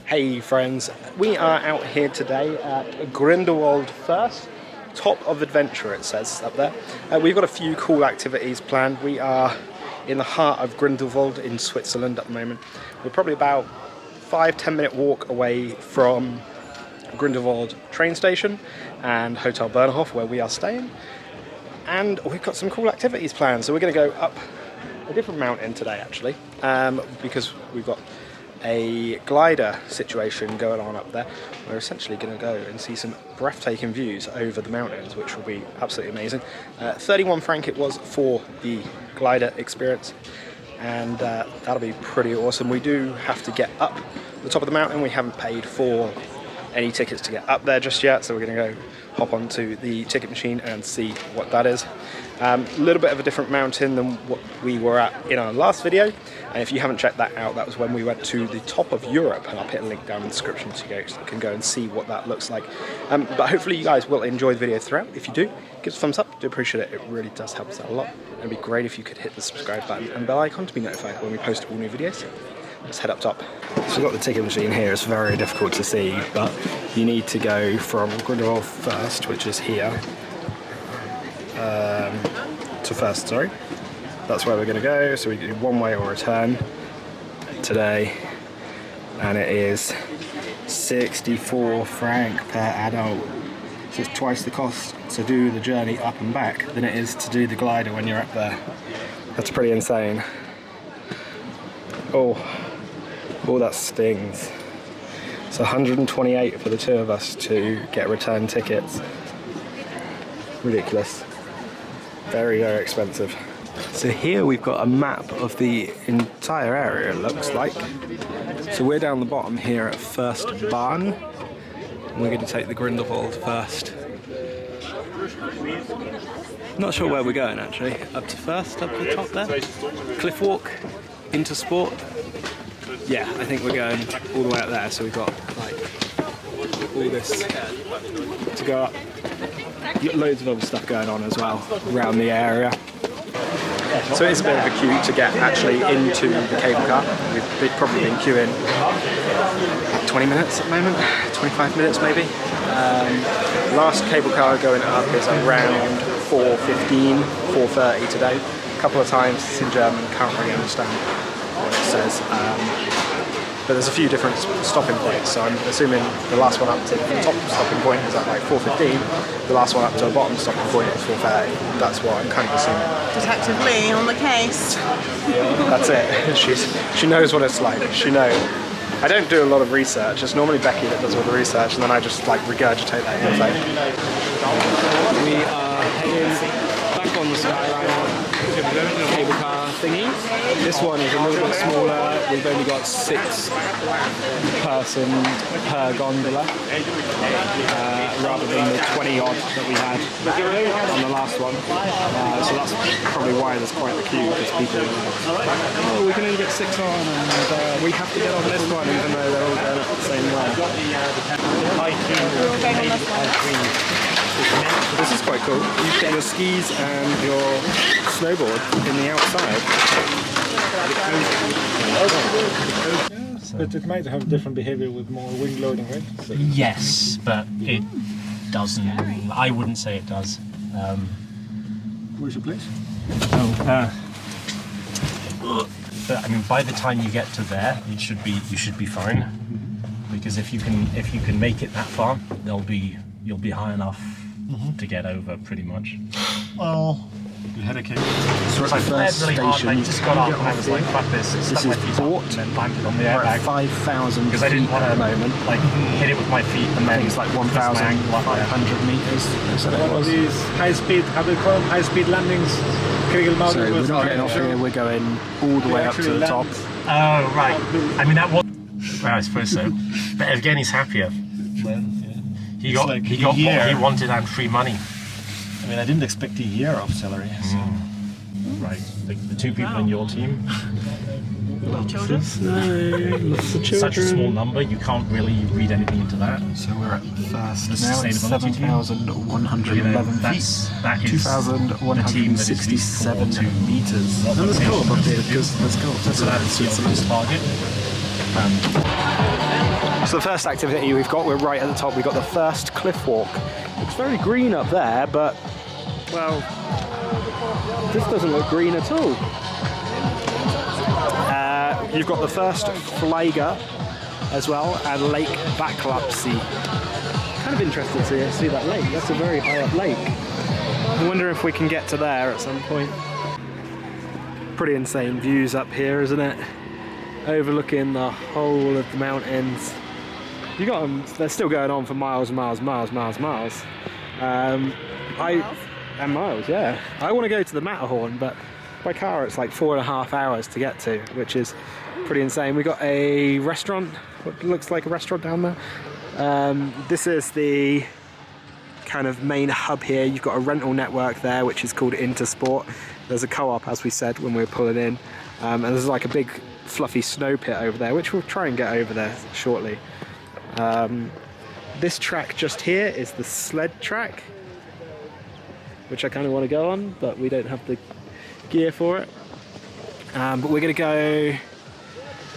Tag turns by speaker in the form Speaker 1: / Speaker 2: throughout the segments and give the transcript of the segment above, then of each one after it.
Speaker 1: Hey friends, we are out here today at Grindelwald First, top of adventure it says up there. We've got a few cool activities planned. We are in the heart of Grindelwald in Switzerland at the moment. We're probably about 5-10 minute walk away from Grindelwald train station and Hotel Bernhof where we are staying. And we've got some cool activities planned. So we're going to go up a different mountain today actually, because we've got a glider situation going on up there. We're essentially going to go and see some breathtaking views over the mountains, which will be absolutely amazing. 31 franc it was for the glider experience, and that'll be pretty awesome. We do have to get up the top of the mountain. We haven't paid for any tickets to get up there just yet, so we're going to go hop onto the ticket machine and see what that is. A little bit of a different mountain than what we were at in our last video, and if you haven't checked that out, that was when we went to the top of Europe, and I'll put a link down in the description so you can go and see what that looks like. But hopefully you guys will enjoy the video throughout. If you do, give us a thumbs up, do appreciate it, it really does help us out a lot. It'd be great if you could hit the subscribe button and bell icon to be notified when we post all new videos. Let's head up top. So we've got the ticket machine here. It's very difficult to see, but you need to go from Grindelwald First, which is here, to First, sorry. That's where we're going to go. So we do one way or return today, and it is 64 franc per adult. So it's twice the cost to do the journey up and back than it is to do the glider when you're up there. That's pretty insane. Oh, that stings. So 128 for the two of us to get return tickets. Ridiculous. Very, very expensive. So here we've got a map of the entire area, it looks like. So we're down the bottom here at First Bahn. We're going to take the Grindelwald First. Not sure where we're going actually. Up to First, up to the top there. Cliff walk into Sport. Yeah, I think we're going all the way up there, so we've got like all this to go up. You've got loads of other stuff going on as well around the area. So it's a bit of a queue to get actually into the cable car. We've probably been queuing 20 minutes at the moment, 25 minutes maybe. Last cable car going up is around 4:15, 4:30 today. A couple of times it's in German, can't really understand what it says. But there's a few different stopping points, so I'm assuming the last one up to the top stopping point is at like 4:15, the last one up to the bottom stopping point is 4:30. That's what I'm kind of assuming.
Speaker 2: Detective Lee on the case.
Speaker 1: That's it. She knows what it's like. She knows. I don't do a lot of research. It's normally Becky that does all the research, and then I just like regurgitate that info. We are heading back on the Skyliner cable car thingy. This one is a little bit smaller. We've only got 6 person per gondola, rather than the 20 odd that we had on the last one. So that's probably why there's quite a queue, because people, oh, we can only get 6 on, and we have to get on this one, even though they're all going up the same way. This is quite cool. You've got your skis and your snowboard in the outside.
Speaker 3: But it might have different behavior with more wing loading, right? So.
Speaker 4: Yes, but it doesn't. I wouldn't say it does.
Speaker 3: Where's your place?
Speaker 4: But I mean, by the time you get to there, you should be fine. Because if you can make it that far, you'll be high enough to get over pretty much.
Speaker 3: Well, you had a cable.
Speaker 1: So it's my first
Speaker 4: really
Speaker 1: station.
Speaker 4: hard, I just got up and I was like, fuck this.
Speaker 1: This is Port,
Speaker 4: and then landed on the
Speaker 1: we're
Speaker 4: airbag.
Speaker 1: at 5,000
Speaker 4: because I didn't
Speaker 1: feet
Speaker 4: want
Speaker 1: at
Speaker 4: to
Speaker 1: the moment.
Speaker 4: like hit it with my feet and then
Speaker 1: It's like 1,500 meters. So
Speaker 3: One of these high-speed, how do you call them? High-speed landings.
Speaker 1: So we're not getting off here, we're going all the way up to the top.
Speaker 4: Oh, right. I mean, that was... Well, I suppose so. But again, he's happier.
Speaker 3: Well, yeah.
Speaker 4: He got what he wanted and free money.
Speaker 3: I mean, I didn't expect a year of salary. So.
Speaker 4: Right. The 2 people in your team.
Speaker 2: Children.
Speaker 4: Such a small number, you can't really read anything into that.
Speaker 1: So we're at First
Speaker 4: The
Speaker 1: now, it's
Speaker 4: sustainability team.
Speaker 1: 7,111 feet,
Speaker 4: That is
Speaker 1: 2,167
Speaker 4: the team
Speaker 1: meters.
Speaker 4: that is
Speaker 1: And let's go up here, because let's go.
Speaker 4: So that's your first target.
Speaker 1: So the first activity we're right at the top, we've got the first cliff walk. It's very green up there, but, well, this doesn't look green at all. You've got the first flagger as well, and Lake Backlapsy. Kind of interested to see that lake. That's a very high up lake. I wonder if we can get to there at some point. Pretty insane views up here, isn't it? Overlooking the whole of the mountains. You got them, they're still going on for miles and miles and miles and miles and miles. And miles, yeah. I want to go to the Matterhorn, but by car it's like 4.5 hours to get to, which is pretty insane. We got a restaurant, what looks like a restaurant down there. This is the kind of main hub here. You've got a rental network there, which is called Intersport. There's a co-op, as we said when we were pulling in, and there's like a big fluffy snow pit over there, which we'll try and get over there shortly. This track just here is the sled track, which I kind of want to go on, but we don't have the gear for it. But we're going to go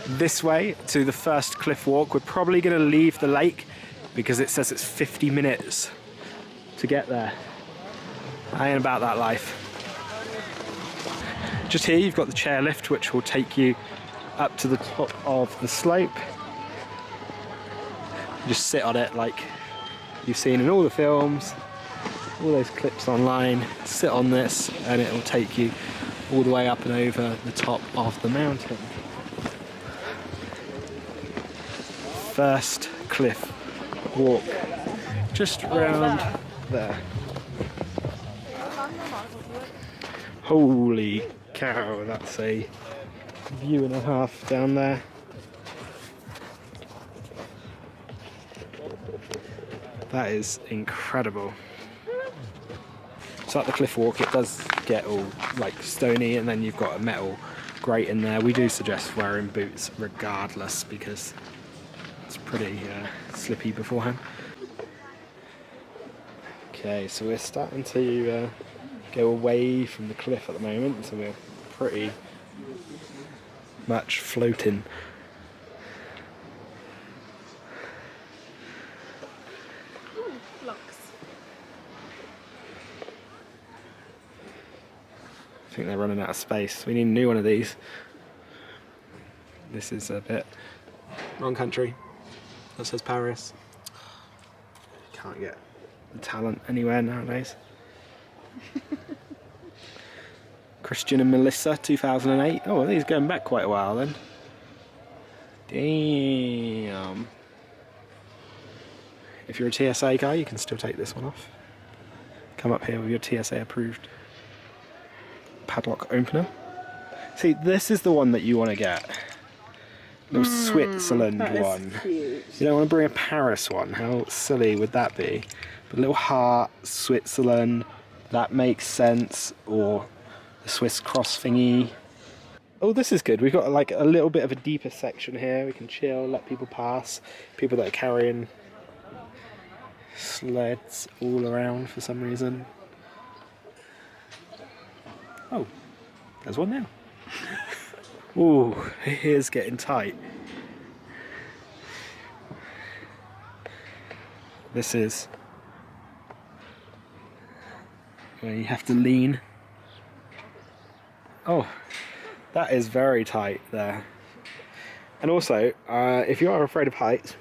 Speaker 1: this way to the first cliff walk. We're probably going to leave the lake because it says it's 50 minutes to get there. I ain't about that life. Just here you've got the chairlift, which will take you up to the top of the slope. Just sit on it like you've seen in all the films, all those clips online. Sit on this and it will take you all the way up and over the top of the mountain. First cliff walk, just around there. Holy cow, that's a view and a half down there. That is incredible. So at the cliff walk it does get all like stony, and then you've got a metal grate in there. We do suggest wearing boots regardless because it's pretty slippy beforehand. Okay, so we're starting to go away from the cliff at the moment, so we're pretty much floating. I think they're running out of space. We need a new one of these. This is a bit wrong country. That says Paris. Can't get the talent anywhere nowadays. Christian and Melissa, 2008. Oh, these going back quite a while then. Damn. If you're a TSA guy, you can still take this one off. Come up here with your TSA approved padlock opener. See, this is the one that you want to get. The Switzerland one. Cute. You don't want to bring a Paris one. How silly would that be? But little heart, Switzerland, that makes sense. Or the Swiss cross thingy. Oh, this is good. We've got like a little bit of a deeper section here. We can chill, let people pass. People that are carrying sleds all around for some reason. Oh, there's one now. Ooh, here's getting tight. This is where you have to lean. Oh, that is very tight there. And also, if you are afraid of heights,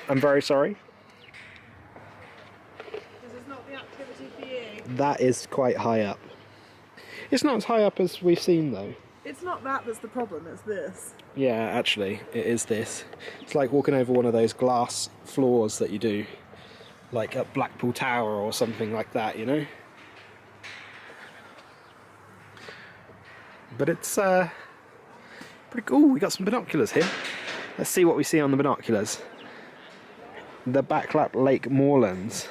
Speaker 1: I'm very sorry.
Speaker 2: This is not the activity for you.
Speaker 1: That is quite high up. It's not as high up as we've seen though.
Speaker 2: It's not that's the problem, it's this.
Speaker 1: Yeah, actually, it is this. It's like walking over one of those glass floors that you do, like at Blackpool Tower or something like that, you know? But it's pretty cool. We got some binoculars here. Let's see what we see on the binoculars. The Backlap Lake Moorlands.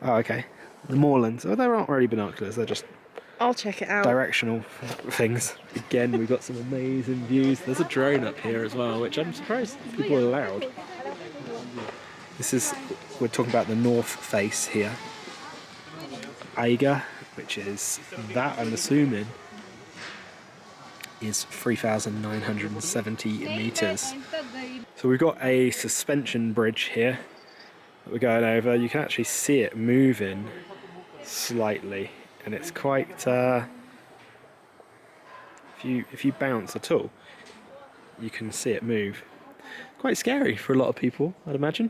Speaker 1: Oh, okay. The Moorlands. Oh, there aren't really binoculars, they're just
Speaker 2: I'll check it out.
Speaker 1: directional things. Again, we've got some amazing views. There's a drone up here as well, which I'm surprised people are allowed. This is, we're talking about the north face here. Eiger, which is that, I'm assuming, is 3,970 meters. So we've got a suspension bridge here that we're going over. You can actually see it moving slightly, and it's quite if you bounce at all, you can see it move. Quite scary for a lot of people, I'd imagine.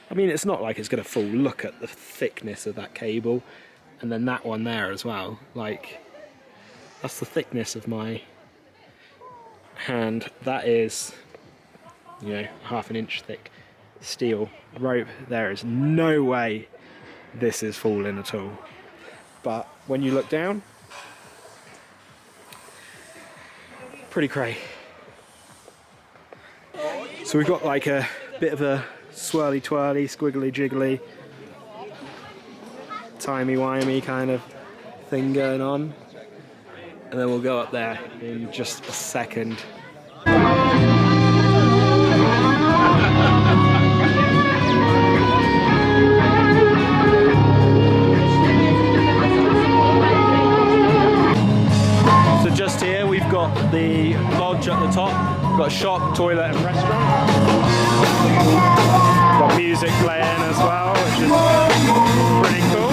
Speaker 1: I mean, it's not like it's going to fall. Look at the thickness of that cable, and then that one there as well. Like, that's the thickness of my hand. That is, you know, ½ an inch thick steel rope. There is no way this is falling at all. But when you look down, pretty cray. So we've got like a bit of a swirly twirly, squiggly jiggly, timey-wimey kind of thing going on. And then we'll go up there in just a second. So just here we've got the lodge at the top. We've got a shop, toilet and restaurant. Got music playing as well, which is pretty cool.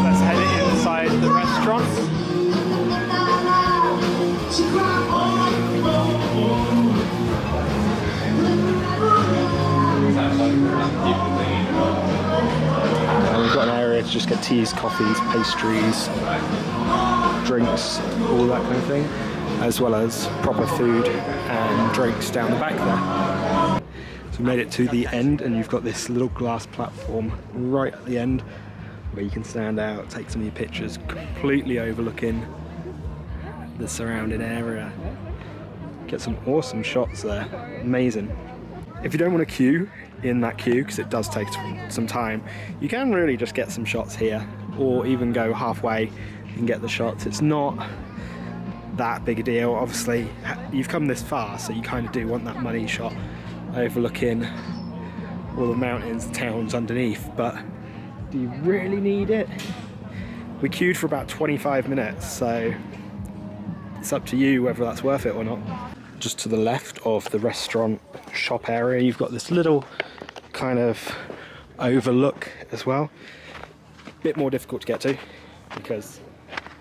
Speaker 1: Let's head inside the restaurant. We've got an area to just get teas, coffees, pastries, drinks, all that kind of thing, as well as proper food and drinks down the back there. So we made it to the end, and you've got this little glass platform right at the end where you can stand out, take some of your pictures, completely overlooking the surrounding area. Get some awesome shots there, amazing. If you don't want to queue in that queue, because it does take some time, you can really just get some shots here, or even go halfway and get the shots. It's not that big a deal. Obviously you've come this far, so you kind of do want that money shot overlooking all the mountains, the towns underneath, but do you really need it? We queued for about 25 minutes, so it's up to you whether that's worth it or not. Just to the left of the restaurant shop area, you've got this little kind of overlook as well. A bit more difficult to get to because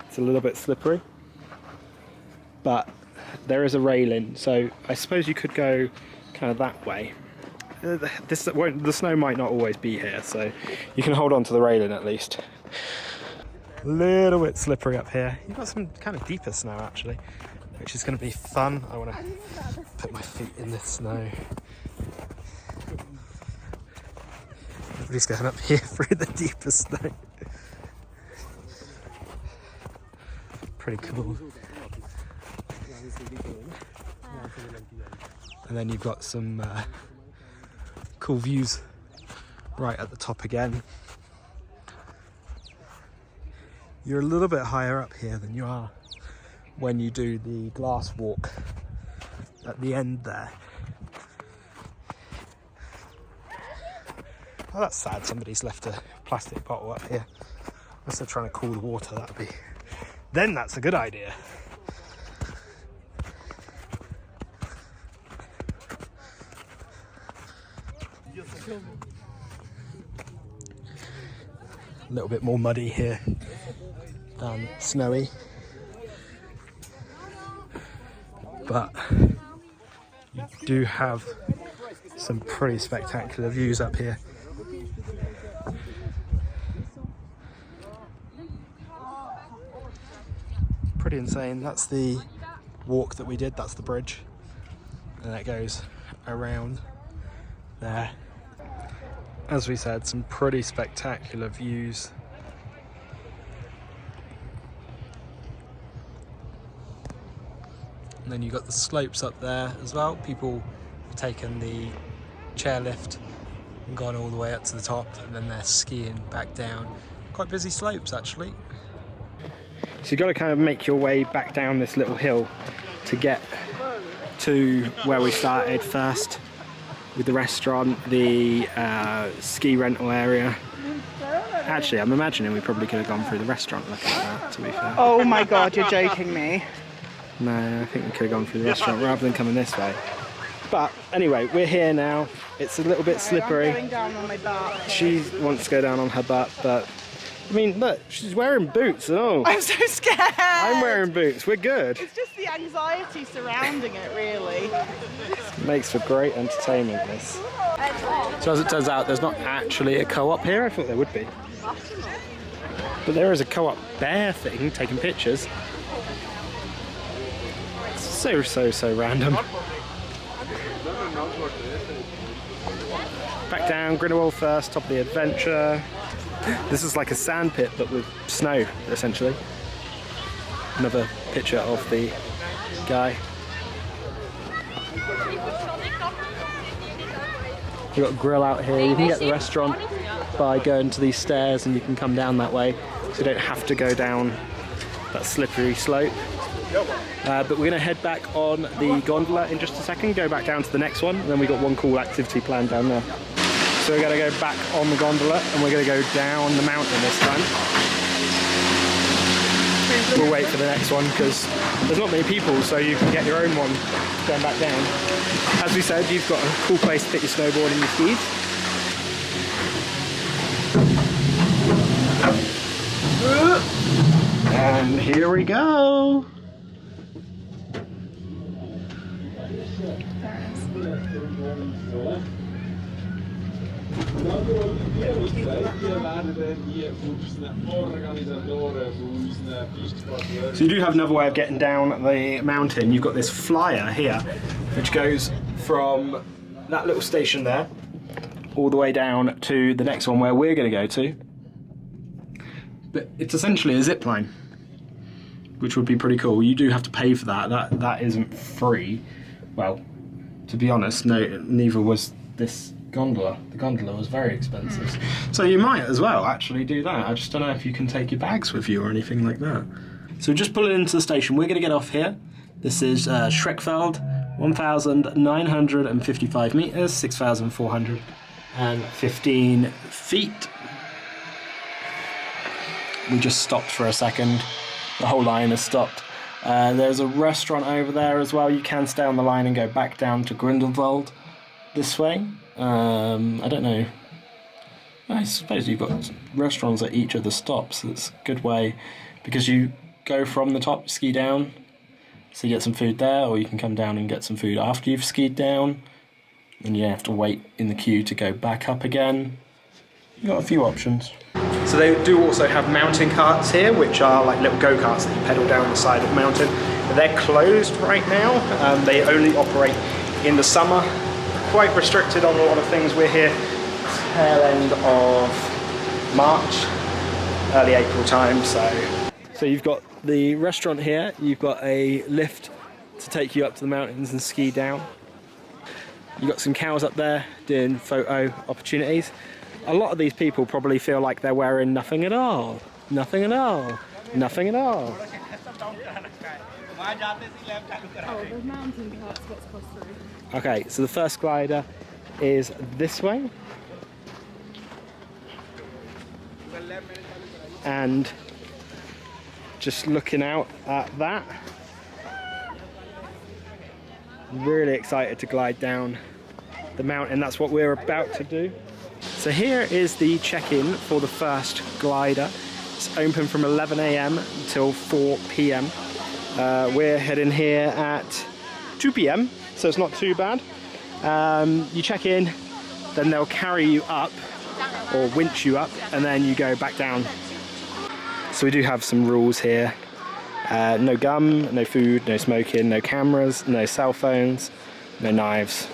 Speaker 1: it's a little bit slippery, but there is a railing, so I suppose you could go kind of that way. The snow might not always be here, so you can hold on to the railing at least. A little bit slippery up here. You've got some kind of deeper snow actually, which is going to be fun. I want to put my feet in the snow. Everybody's going up here through the deeper snow. Pretty cool. And then you've got some cool views right at the top again. You're a little bit higher up here than you are when you do the glass walk at the end there. Oh, that's sad, somebody's left a plastic bottle up here. Unless they're trying to cool the water, that'd be... Then that's a good idea. A little bit more muddy here than snowy, but you do have some pretty spectacular views up here. Pretty insane. That's the walk that we did, that's the bridge, and that goes around there. As we said, some pretty spectacular views. And then you've got the slopes up there as well. People taken the chairlift and gone all the way up to the top, and then they're skiing back down. Quite busy slopes actually. So you've got to kind of make your way back down this little hill to get to where we started first, with the restaurant, the ski rental area. Actually, I'm imagining we probably could have gone through the restaurant looking at that, to be fair.
Speaker 2: Oh my god, you're joking me.
Speaker 1: No, I think we could have gone through the restaurant rather than coming this way. But anyway, we're here now. It's a little bit slippery.
Speaker 2: I'm going down on my butt.
Speaker 1: She wants to go down on her butt, but I mean, look, she's wearing boots and all.
Speaker 2: I'm so scared.
Speaker 1: I'm wearing boots. We're good.
Speaker 2: It's just the anxiety surrounding it, really.
Speaker 1: Makes for great entertainment, this. So as it turns out, there's not actually a co-op here. I thought there would be. But there is a co-op bear thing taking pictures. So random. Back down, Grindelwald First, top of the adventure. This is like a sand pit, but with snow, essentially. Another picture of the guy. We've got a grill out here. You can get the restaurant by going to these stairs, and you can come down that way, so you don't have to go down that slippery slope. But we're going to head back on the gondola in just a second, go back down to the next one, and then we've got one cool activity planned down there. So we're going to go back on the gondola, and we're going to go down the mountain this time. We'll wait for the next one because there's not many people, so you can get your own one going back down. As we said, you've got a cool place to put your snowboard and your skis. And here we go. So you do have another way of getting down the mountain. You've got this flyer here, which goes from that little station there all the way down to the next one where we're going to go to. But it's essentially a zip line, which would be pretty cool. You do have to pay for that. That isn't free. Well, to be honest, no, neither was this gondola. The gondola was very expensive. So you might as well actually do that. I just don't know if you can take your bags with you or anything like that. So just pulling into the station, we're going to get off here. This is Schreckfeld, 1,955 metres, 6,415 feet. We just stopped for a second. The whole line has stopped. There's a restaurant over there as well. You can stay on the line and go back down to Grindelwald this way. I don't know. I suppose you've got restaurants at each of the stops. It's a good way because you go from the top, ski down, so you get some food there, or you can come down and get some food after you've skied down, and you have to wait in the queue to go back up again. You've got a few options. So they do also have mountain carts here, which are like little go-karts that you pedal down the side of the mountain. But they're closed right now. They only operate in the summer. Quite restricted on a lot of things. We're here tail end of March, early April time. So you've got the restaurant here. You've got a lift to take you up to the mountains and ski down. You've got some cows up there doing photo opportunities. A lot of these people probably feel like they're wearing nothing at all. Nothing at all. Nothing at all.
Speaker 2: Oh, there's mountain carts, let's cross through.
Speaker 1: Okay, so the first glider is this way. And just looking out at that, really excited to glide down the mountain. That's what we're about to do. So here is the check-in for the first glider. It's open from 11 AM until 4 PM. We're heading here at 2 PM, so it's not too bad. You check in, then they'll carry you up, or winch you up, and then you go back down. So we do have some rules here. No gum, no food, no smoking, no cameras, no cell phones, no knives,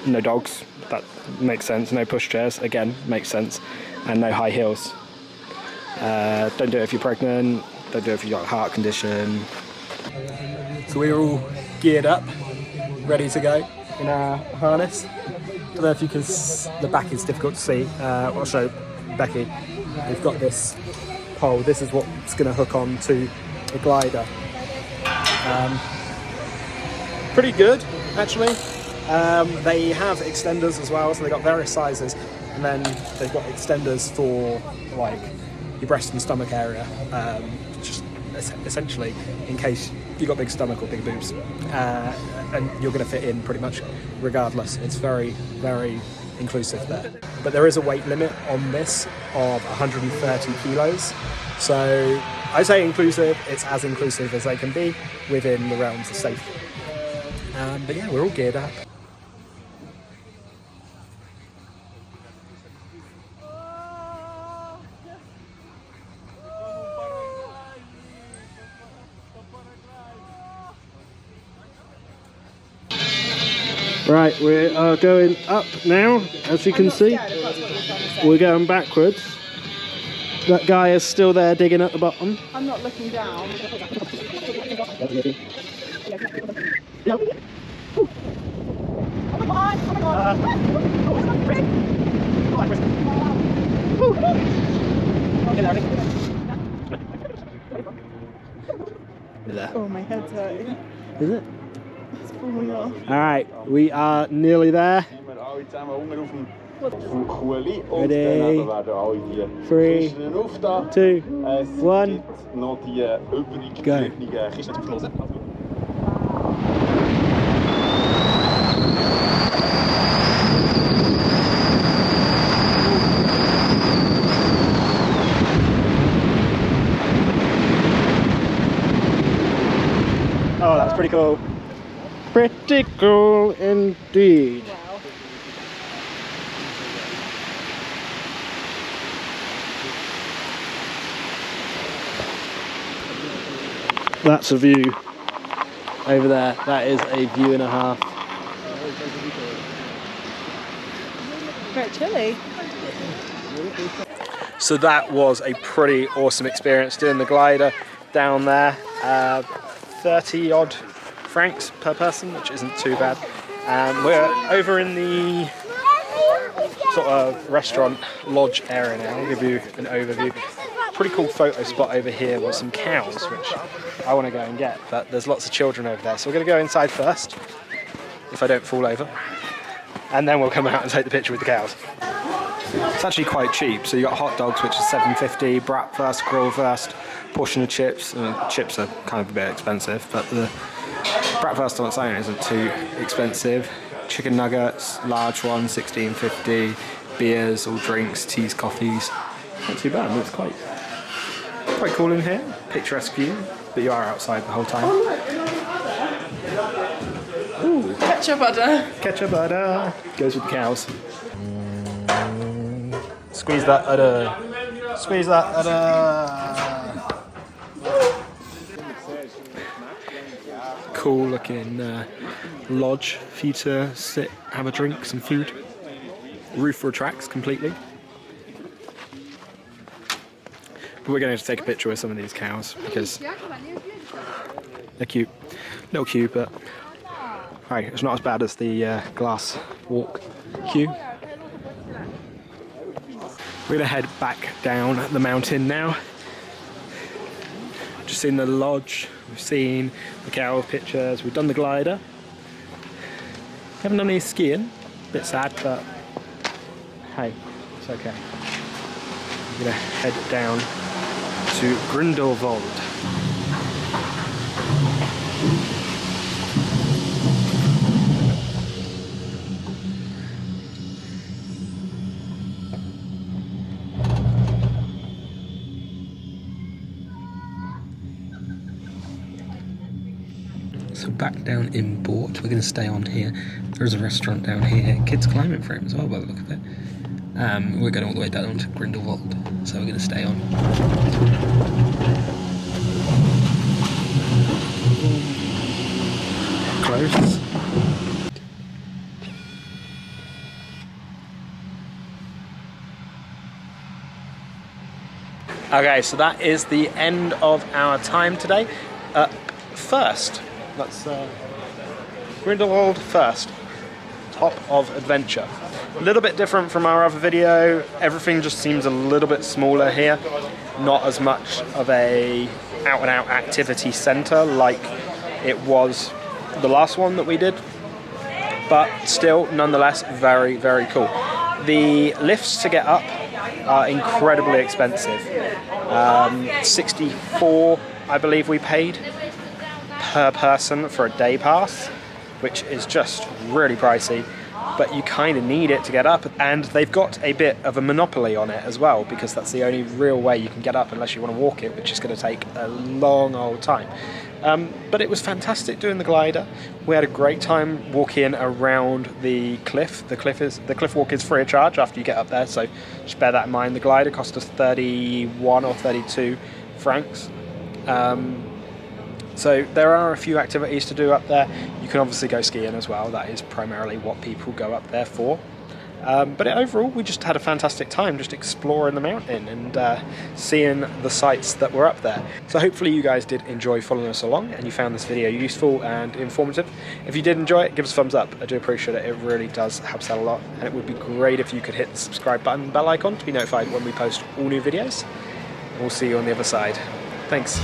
Speaker 1: no dogs. That makes sense. No pushchairs, again, makes sense. And no high heels. Don't do it if you're pregnant, don't do it if you've got a heart condition. So we're all geared up, ready to go. in our harness. I don't know if you can, the back is difficult to see. I'll show Becky. We've got this pole. This is what's going to hook on to the glider. Pretty good, actually. They have extenders as well, so they've got various sizes, and then they've got extenders for like your breast and stomach area, just essentially in case you've got big stomach or big boobs, and you're going to fit in pretty much regardless. It's very, very inclusive there. But there is a weight limit on this of 130 kilos, so I say inclusive, it's as inclusive as they can be within the realms of safety. But yeah, we're all geared up. Right, we are going up now, as you can see. We're going backwards. That guy is still there digging at the bottom.
Speaker 2: I'm not looking down. Oh, my head's hurting.
Speaker 1: Is it?
Speaker 2: It's falling off.
Speaker 1: Alright, we are nearly there. Ready? 3, 2, 1, go. Oh, that's pretty cool. Pretty cool indeed.
Speaker 2: Wow.
Speaker 1: That's a view over there. That is a view and a half.
Speaker 2: Very chilly.
Speaker 1: So that was a pretty awesome experience doing the glider down there. 30 odd francs per person, which isn't too bad. We're over in the sort of restaurant lodge area now. I'll give you an overview. Pretty cool photo spot over here with some cows, which I want to go and get, but there's lots of children over there, so we're going to go inside first, if I don't fall over, and then we'll come out and take the picture with the cows. It's actually quite cheap, so you got hot dogs, which is $7.50, bratwurst, grillwurst, portion of chips. Chips are kind of a bit expensive, but the bratwurst on its own isn't too expensive. Chicken nuggets, large one, $16.50. Beers, all drinks, teas, coffees. Not too bad. It's quite cool in here. Picturesque view, but you are outside the whole time. Ooh,
Speaker 2: Ketchup butter.
Speaker 1: ketchup butter goes with the cows. Squeeze that udder. Squeeze that udder. Cool looking lodge for you to sit, have a drink, some food. Roof retracts completely. But we're going to take a picture with some of these cows because they're cute. Little queue, but hey, it's not as bad as the glass walk queue. We're going to head back down the mountain now. Just seen the lodge, we've seen the cow pictures, we've done the glider. Haven't done any skiing, bit sad, but hey, it's okay. We're going to head down to Grindelwald. So back down in Bort, we're going to stay on here. There's a restaurant down here, kids climbing frame as well by the look of it. We're going all the way down to Grindelwald, so we're going to stay on. Close. Okay, so that is the end of our time today. First, that's Grindelwald First. top of adventure. A little bit different from our other video. Everything just seems a little bit smaller here. Not as much of a out and out activity center like it was the last one that we did, but still nonetheless very, very cool. The lifts to get up are incredibly expensive. 64 I believe we paid per person for a day pass, which is just really pricey, but you kind of need it to get up, and they've got a bit of a monopoly on it as well, because that's the only real way you can get up unless you want to walk it, which is going to take a long old time. But it was fantastic doing the glider. We had a great time walking around the cliff. The cliff walk is free of charge after you get up there, so just bear that in mind. The glider cost us 31 or 32 francs. So there are a few activities to do up there. You can obviously go skiing as well. That is primarily what people go up there for. But overall, we just had a fantastic time just exploring the mountain and seeing the sights that were up there. So hopefully you guys did enjoy following us along and you found this video useful and informative. If you did enjoy it, give us a thumbs up. I do appreciate it. It really does help us out a lot. And it would be great if you could hit the subscribe button and bell icon to be notified when we post all new videos. We'll see you on the other side. Thanks.